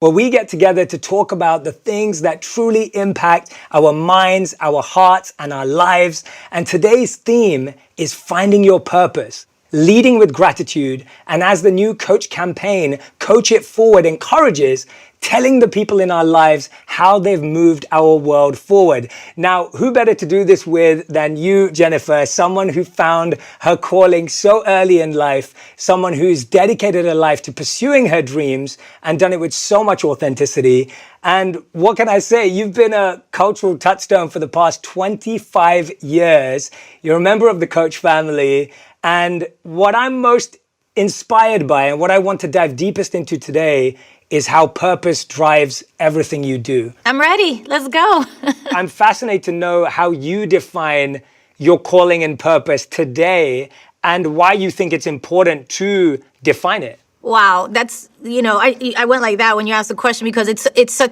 where we get together to talk about the things that truly impact our minds, our hearts, and our lives. And today's theme is finding your purpose, leading with gratitude, and as the new coach campaign, Coach It Forward, encourages, telling the people in our lives how they've moved our world forward. Now, who better to do this with than you, Jennifer, someone who found her calling so early in life, someone who's dedicated her life to pursuing her dreams and done it with so much authenticity. And what can I say? You've been a cultural touchstone for the past 25 years. You're a member of the Coach family. And what I'm most inspired by and what I want to dive deepest into today is how purpose drives everything you do. I'm ready. Let's go. I'm fascinated to know how you define your calling and purpose today and why you think it's important to define it. Wow, that's, I went like that when you asked the question because it's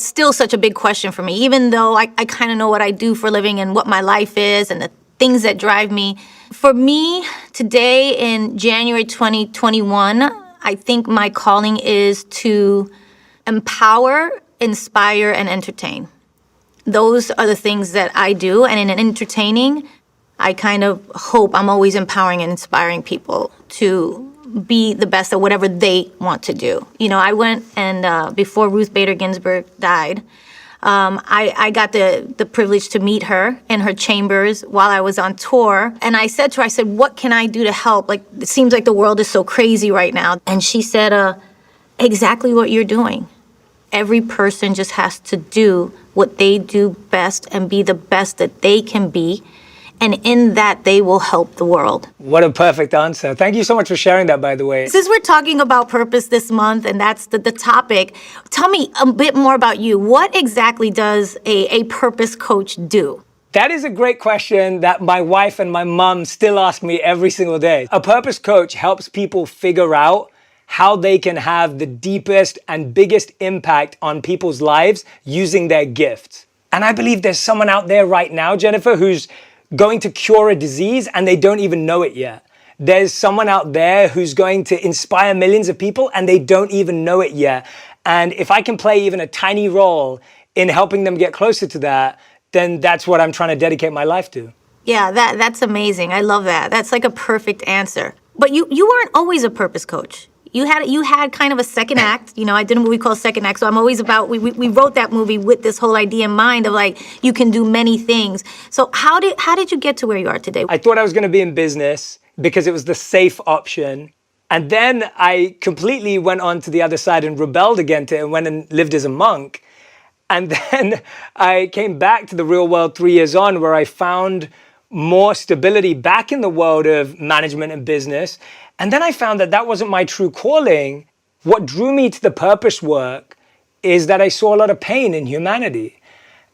still such a big question for me, even though I kind of know what I do for a living and what my life is and the things that drive me. For me, today in January 2021, I think my calling is to empower, inspire, and entertain. Those are the things that I do. And in entertaining, I kind of hope I'm always empowering and inspiring people to be the best at whatever they want to do. I went and before Ruth Bader Ginsburg died, I got the privilege to meet her in her chambers while I was on tour. And I said to her, what can I do to help? Like, it seems like the world is so crazy right now. And she said, exactly what you're doing. Every person just has to do what they do best and be the best that they can be. And in that, they will help the world. What a perfect answer. Thank you so much for sharing that, by the way. Since we're talking about purpose this month, and that's the topic, tell me a bit more about you. What exactly does a purpose coach do? That is a great question that my wife and my mom still ask me every single day. A purpose coach helps people figure out how they can have the deepest and biggest impact on people's lives using their gifts. And I believe there's someone out there right now, Jennifer, who's going to cure a disease and they don't even know it yet. There's someone out there who's going to inspire millions of people and they don't even know it yet. And if I can play even a tiny role in helping them get closer to that, then that's what I'm trying to dedicate my life to. Yeah, that's amazing. I love that. That's like a perfect answer. But you weren't always a purpose coach. You had kind of a second act. I did a movie called Second Act, so I'm always about, we wrote that movie with this whole idea in mind of like, you can do many things. So how did you get to where you are today? I thought I was going to be in business because it was the safe option. And then I completely went on to the other side and rebelled against it and went and lived as a monk. And then I came back to the real world 3 years on, where I found more stability back in the world of management and business. And then I found that that wasn't my true calling. What drew me to the purpose work is that I saw a lot of pain in humanity.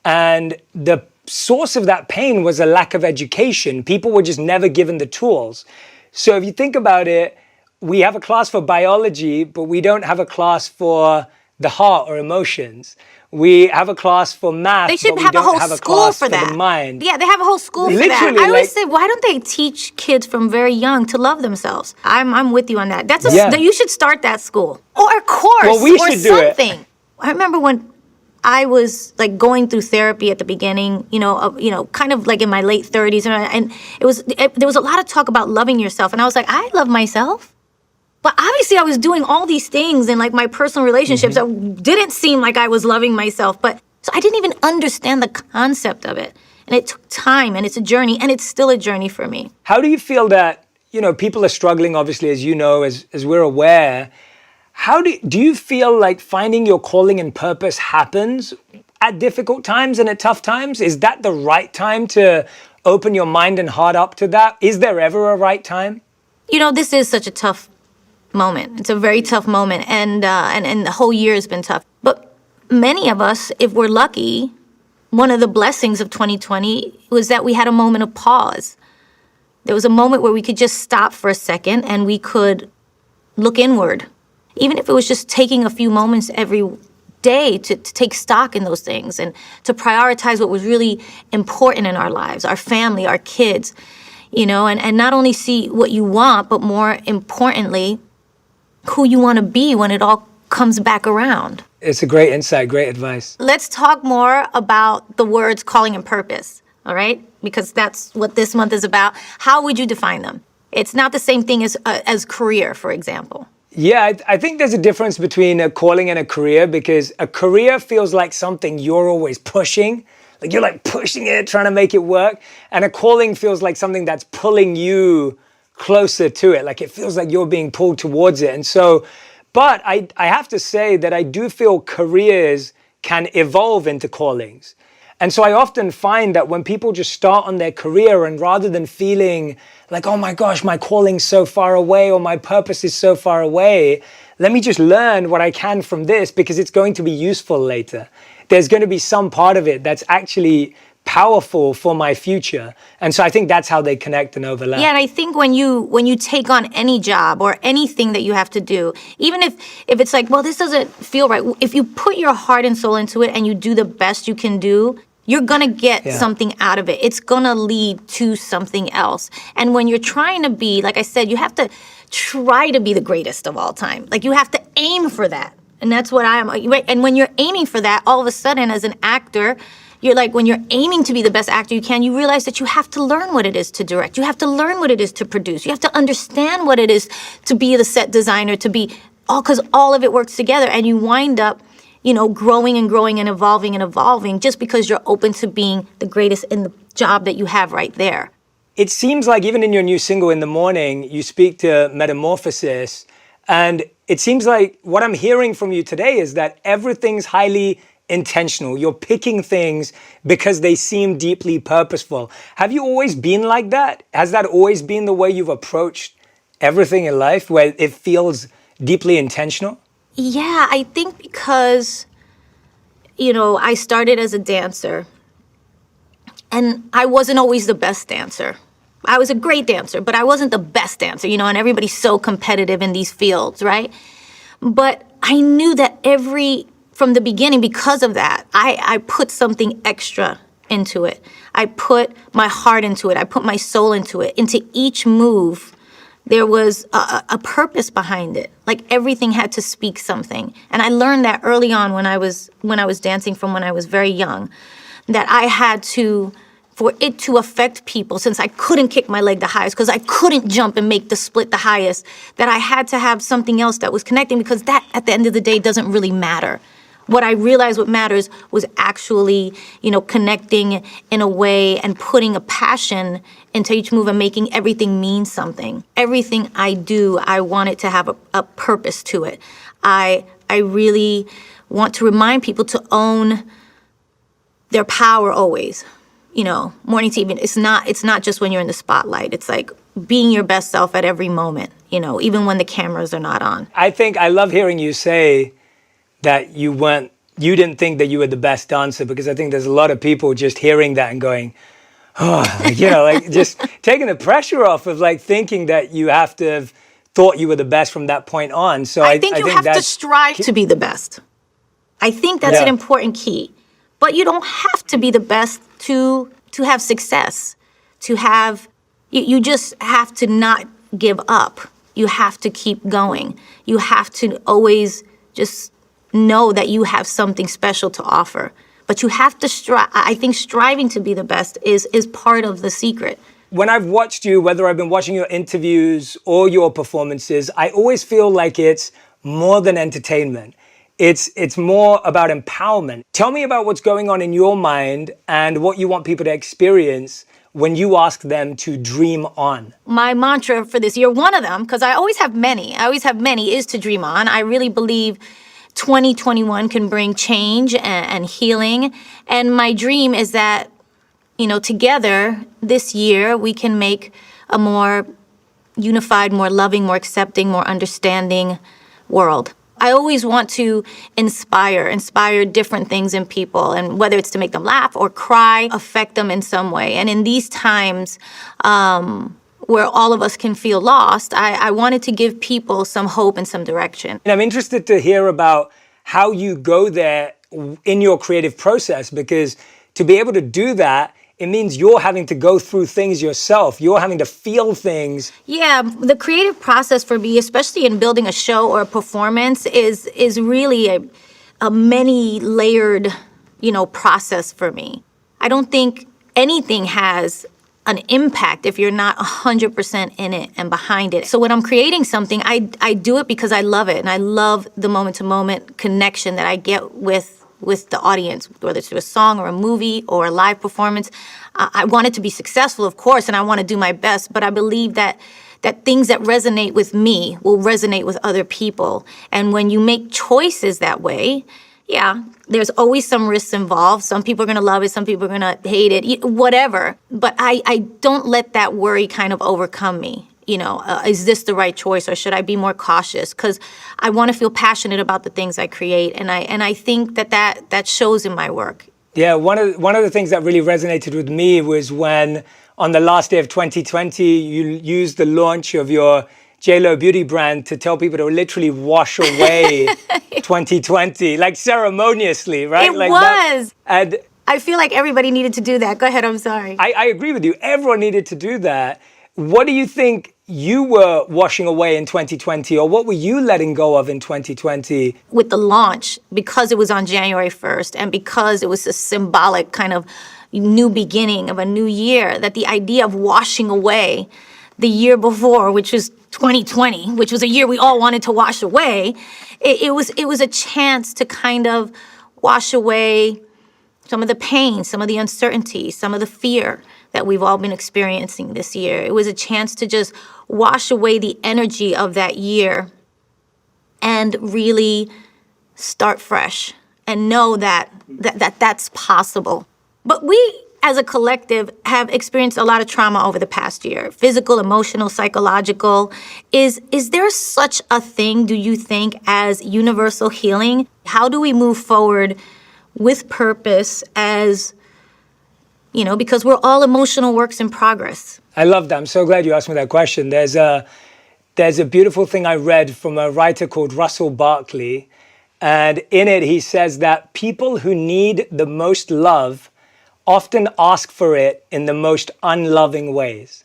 And the source of that pain was a lack of education. People were just never given the tools. So if you think about it, we have a class for biology, but we don't have a class for the heart or emotions. We have a class for math, they should but have we a don't whole have a school class for that. the mind. Yeah, they have a whole school for that. I always say, why don't they teach kids from very young to love themselves? I'm with you on that. You should start that school or a course or something. I remember when I was like going through therapy at the beginning, kind of like in my late 30s, and there was a lot of talk about loving yourself, and I was like, I love myself. But obviously I was doing all these things in like my personal relationships that didn't seem like I was loving myself. But so I didn't even understand the concept of it. And it took time, and it's a journey, and it's still a journey for me. How do you feel that, people are struggling, obviously, as you know, as we're aware. How do you feel like finding your calling and purpose happens at difficult times and at tough times? Is that the right time to open your mind and heart up to that? Is there ever a right time? This is such a tough moment. It's a very tough moment, and the whole year has been tough. But many of us, if we're lucky, one of the blessings of 2020 was that we had a moment of pause. There was a moment where we could just stop for a second and we could look inward, even if it was just taking a few moments every day to take stock in those things and to prioritize what was really important in our lives, our family, our kids, and not only see what you want, but more importantly, who you want to be when it all comes back around. It's a great insight, great advice. Let's talk more about the words calling and purpose, all right? Because that's what this month is about. How would you define them? It's not the same thing as career, for example. Yeah, I think there's a difference between a calling and a career, because a career feels like something you're always pushing. Like you're like pushing it, trying to make it work. And a calling feels like something that's pulling you closer to it. Like it feels like you're being pulled towards it. And so, but I have to say that I do feel careers can evolve into callings. And so I often find that when people just start on their career, and rather than feeling like, oh my gosh, my calling's so far away or my purpose is so far away, let me just learn what I can from this because it's going to be useful later. There's going to be some part of it that's actually powerful for my future. And so I think that's how they connect and overlap. Yeah, and I think when you take on any job or anything that you have to do, even if it's like, well, this doesn't feel right, if you put your heart and soul into it and you do the best you can do, you're gonna get something out of it. It's gonna lead to something else. And when you're trying to be, like I said, you have to try to be the greatest of all time. Like you have to aim for that. And that's what I am. And when you're aiming for that, all of a sudden as an actor, you're like, when you're aiming to be the best actor you can, you realize that you have to learn what it is to direct. You have to learn what it is to produce. You have to understand what it is to be the set designer, to be because all of it works together. And you wind up, growing and growing and evolving just because you're open to being the greatest in the job that you have right there. It seems like even in your new single, In the Morning, you speak to metamorphosis. And it seems like what I'm hearing from you today is that everything's highly intentional. You're picking things because they seem deeply purposeful. Have you always been like that? Has that always been the way you've approached everything in life, where it feels deeply intentional? Yeah, I think because, I started as a dancer and I wasn't always the best dancer. I was a great dancer, but I wasn't the best dancer, and everybody's so competitive in these fields, right? But I knew that from the beginning, because of that, I put something extra into it. I put my heart into it. I put my soul into it. Into each move, there was a purpose behind it. Like everything had to speak something. And I learned that early on when I was dancing from when I was very young, that I had to, for it to affect people, since I couldn't kick my leg the highest, because I couldn't jump and make the split the highest, that I had to have something else that was connecting, because that, at the end of the day, doesn't really matter. What I realized what matters was actually, connecting in a way and putting a passion into each move and making everything mean something. Everything I do, I want it to have a purpose to it. I really want to remind people to own their power always. Morning to evening, it's not just when you're in the spotlight. It's like being your best self at every moment, even when the cameras are not on. I love hearing you say that you didn't think that you were the best dancer, because I think there's a lot of people just hearing that and going, just taking the pressure off of thinking that you have to have thought you were the best from that point on. So I think you have to strive to be the best. I think that's an important key. But you don't have to be the best to have success, you just have to not give up. You have to keep going. You have to always just know that you have something special to offer. But you have to strive. I think striving to be the best is part of the secret. When I've watched you, whether I've been watching your interviews or your performances, I always feel like it's more than entertainment. It's more about empowerment. Tell me about what's going on in your mind and what you want people to experience when you ask them to dream on. My mantra for this year, one of them, because I always have many, is to dream on. I really believe 2021 can bring change and healing. And my dream is that, together this year, we can make a more unified, more loving, more accepting, more understanding world. I always want to inspire different things in people, and whether it's to make them laugh or cry, affect them in some way. And in these times where all of us can feel lost, I wanted to give people some hope and some direction. And I'm interested to hear about how you go there in your creative process, because to be able to do that, it means you're having to go through things yourself. You're having to feel things. Yeah, the creative process for me, especially in building a show or a performance, is really a many layered, process for me. I don't think anything has an impact if you're not 100% in it and behind it. So when I'm creating something, I do it because I love it, and I love the moment-to-moment connection that I get with the audience, whether it's through a song or a movie or a live performance. I want it to be successful, of course, and I want to do my best, but I believe that things that resonate with me will resonate with other people. And when you make choices that way, yeah, there's always some risks involved. Some people are going to love it, some people are going to hate it, whatever. But I don't let that worry kind of overcome me. Is this the right choice, or should I be more cautious? Because I want to feel passionate about the things I create, and I think that shows in my work. Yeah, one of the things that really resonated with me was when on the last day of 2020, you used the launch of your J.Lo beauty brand to tell people to literally wash away 2020, like ceremoniously, right? It like was. And I feel like everybody needed to do that. Go ahead, I'm sorry. I agree with you. Everyone needed to do that. What do you think you were washing away in 2020, or what were you letting go of in 2020? With the launch, because it was on January 1st, and because it was a symbolic kind of new beginning of a new year, that the idea of washing away the year before, which was 2020, which was a year we all wanted to wash away, it was a chance to kind of wash away some of the pain, some of the uncertainty, some of the fear that we've all been experiencing this year. It was a chance to just wash away the energy of that year and really start fresh and know that that's possible. But we, as a collective, have experienced a lot of trauma over the past year. Physical, emotional, psychological. Is there such a thing, do you think, as universal healing? How do we move forward with purpose as, because we're all emotional works in progress? I love that. I'm so glad you asked me that question. There's a beautiful thing I read from a writer called Russell Barkley. And in it, he says that people who need the most love often ask for it in the most unloving ways.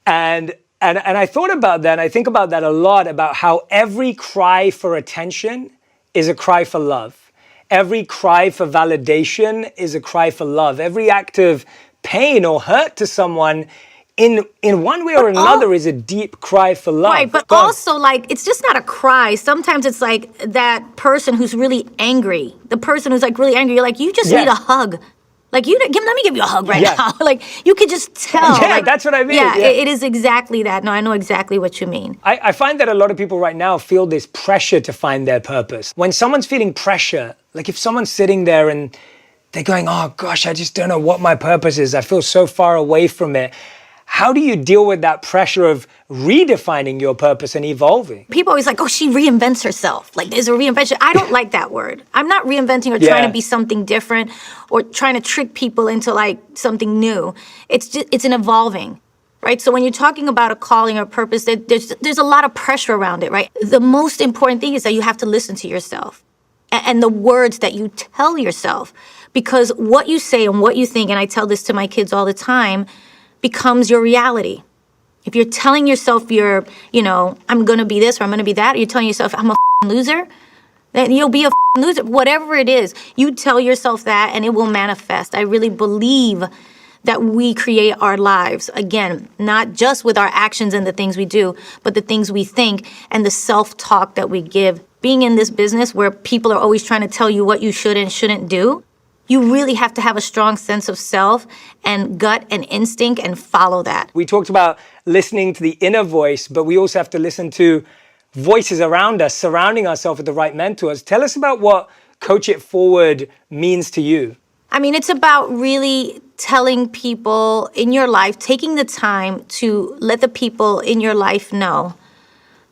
And I thought about that, and I think about that a lot, about how every cry for attention is a cry for love. Every cry for validation is a cry for love. Every act of pain or hurt to someone in one way or another is a deep cry for love. Right, but also, it's just not a cry. Sometimes it's like that person who's really angry, the person who's really angry, you're like, you just need a hug. Let me give you a hug right now. You could just tell. Yeah, that's what I mean. Yeah, it is exactly that. No, I know exactly what you mean. I find that a lot of people right now feel this pressure to find their purpose. When someone's feeling pressure, if someone's sitting there and they're going, oh gosh, I just don't know what my purpose is. I feel so far away from it. How do you deal with that pressure of redefining your purpose and evolving? People always like, oh, she reinvents herself. There's a reinvention. I don't like that word. I'm not reinventing or trying to be something different or trying to trick people into something new. It's an evolving, right? So when you're talking about a calling or purpose, there's a lot of pressure around it, right? The most important thing is that you have to listen to yourself and the words that you tell yourself, because what you say and what you think, and I tell this to my kids all the time, becomes your reality. If you're telling yourself you're, I'm going to be this or I'm going to be that, or you're telling yourself I'm a loser, then you'll be a loser. Whatever it is, you tell yourself that and it will manifest. I really believe that we create our lives, again, not just with our actions and the things we do, but the things we think and the self-talk that we give. Being in this business where people are always trying to tell you what you should and shouldn't do, you really have to have a strong sense of self and gut and instinct and follow that. We talked about listening to the inner voice, but we also have to listen to voices around us, surrounding ourselves with the right mentors. Tell us about what Coach It Forward means to you. It's about really telling people in your life, taking the time to let the people in your life know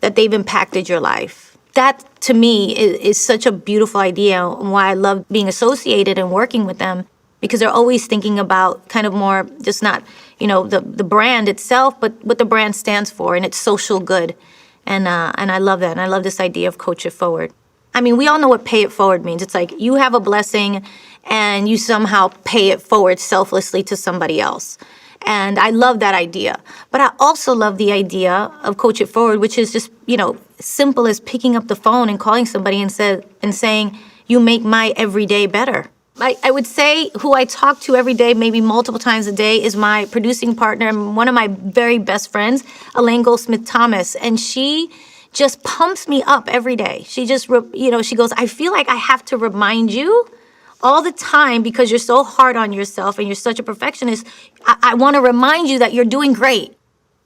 that they've impacted your life. That, to me, is such a beautiful idea, and why I love being associated and working with them, because they're always thinking about kind of more just not, the brand itself, but what the brand stands for, and it's social good. And I love that, and I love this idea of Coach It Forward. I mean, we all know what pay it forward means. It's like you have a blessing and you somehow pay it forward selflessly to somebody else. And I love that idea. But I also love the idea of Coach It Forward, which is just, simple as picking up the phone and calling somebody and saying, you make my everyday better. I would say who I talk to every day, maybe multiple times a day, is my producing partner and one of my very best friends, Elaine Goldsmith-Thomas. And she just pumps me up every day. She just, she goes, I feel like I have to remind you all the time because you're so hard on yourself and you're such a perfectionist. I want to remind you that you're doing great.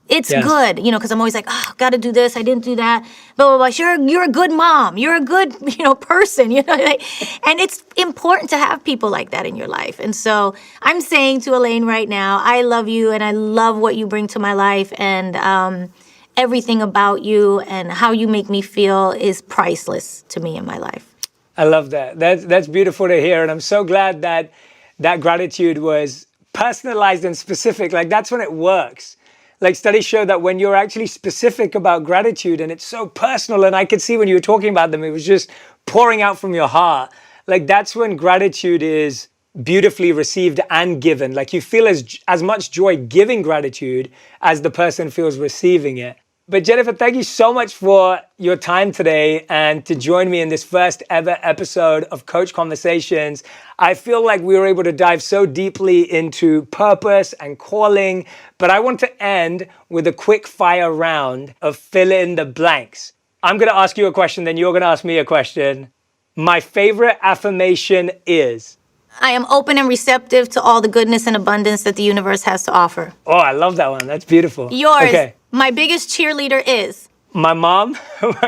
It's good, because I'm always like, oh, got to do this. I didn't do that. Blah, blah, blah. You're a good mom. You're a good, person. And it's important to have people like that in your life. And so I'm saying to Elaine right now, I love you and I love what you bring to my life. And everything about you and how you make me feel is priceless to me in my life. I love that. That's beautiful to hear. And I'm so glad that gratitude was personalized and specific. Like, that's when it works. Like, studies show that when you're actually specific about gratitude and it's so personal, and I could see when you were talking about them, it was just pouring out from your heart. Like, that's when gratitude is beautifully received and given. Like, you feel as much joy giving gratitude as the person feels receiving it. But Jennifer, thank you so much for your time today and to join me in this first ever episode of Coach Conversations. I feel like we were able to dive so deeply into purpose and calling, but I want to end with a quick fire round of fill in the blanks. I'm going to ask you a question, then you're going to ask me a question. My favorite affirmation is? I am open and receptive to all the goodness and abundance that the universe has to offer. Oh, I love that one. That's beautiful. Yours. Okay. My biggest cheerleader is? My mom,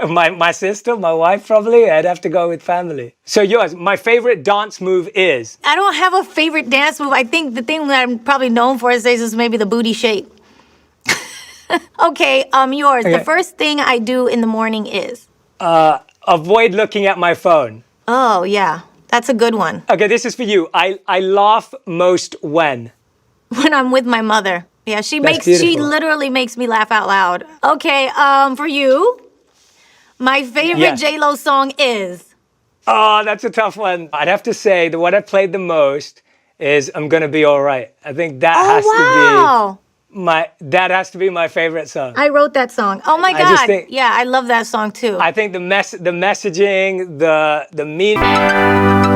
my sister, my wife probably. I'd have to go with family. So yours, my favorite dance move is? I don't have a favorite dance move. I think the thing that I'm probably known for is maybe the booty shake. Okay, yours. Okay. The first thing I do in the morning is? Avoid looking at my phone. Oh, yeah. That's a good one. Okay, this is for you. I laugh most when? When I'm with my mother. Yeah, she literally makes me laugh out loud. Okay, for you, my favorite J-Lo song is? Oh, that's a tough one. I'd have to say the one I played the most is I'm Gonna Be All Right. I think that has to be my favorite song. I wrote that song. Oh my God. I love that song too. I think the messaging, the meaning.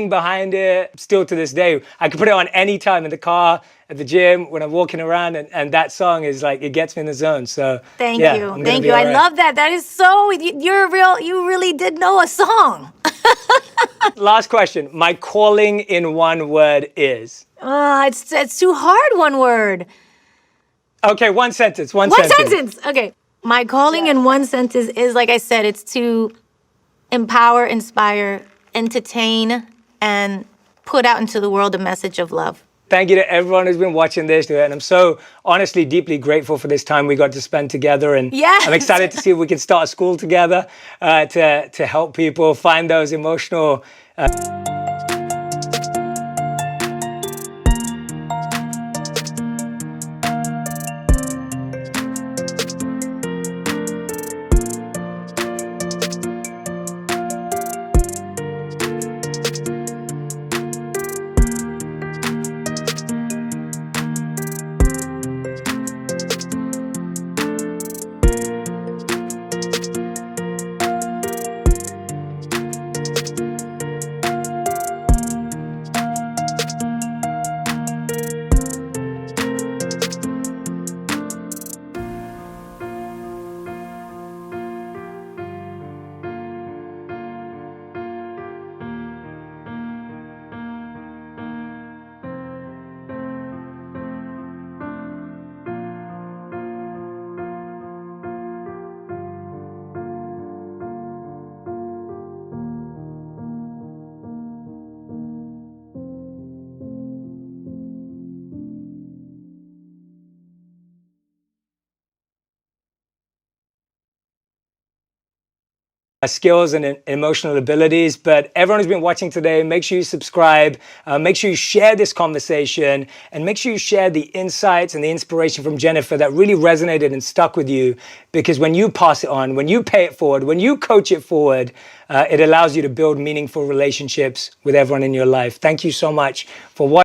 Behind it still to this day. I can put it on any time in the car, at the gym, when I'm walking around, and that song is like, it gets me in the zone. So thank you. I love that. That is so, you really did know a song. Last question. My calling in one word is? It's too hard, one word. Okay, one sentence. One sentence. Okay. My calling in one sentence is, like I said, it's to empower, inspire, entertain, and put out into the world a message of love. Thank you to everyone who's been watching this, and I'm so honestly deeply grateful for this time we got to spend together, and I'm excited to see if we can start a school together to help people find those emotional skills and emotional abilities. But everyone who's been watching today, make sure you subscribe, make sure you share this conversation, and make sure you share the insights and the inspiration from Jennifer that really resonated and stuck with you. Because when you pass it on, when you pay it forward, when you coach it forward, it allows you to build meaningful relationships with everyone in your life. Thank you so much for watching.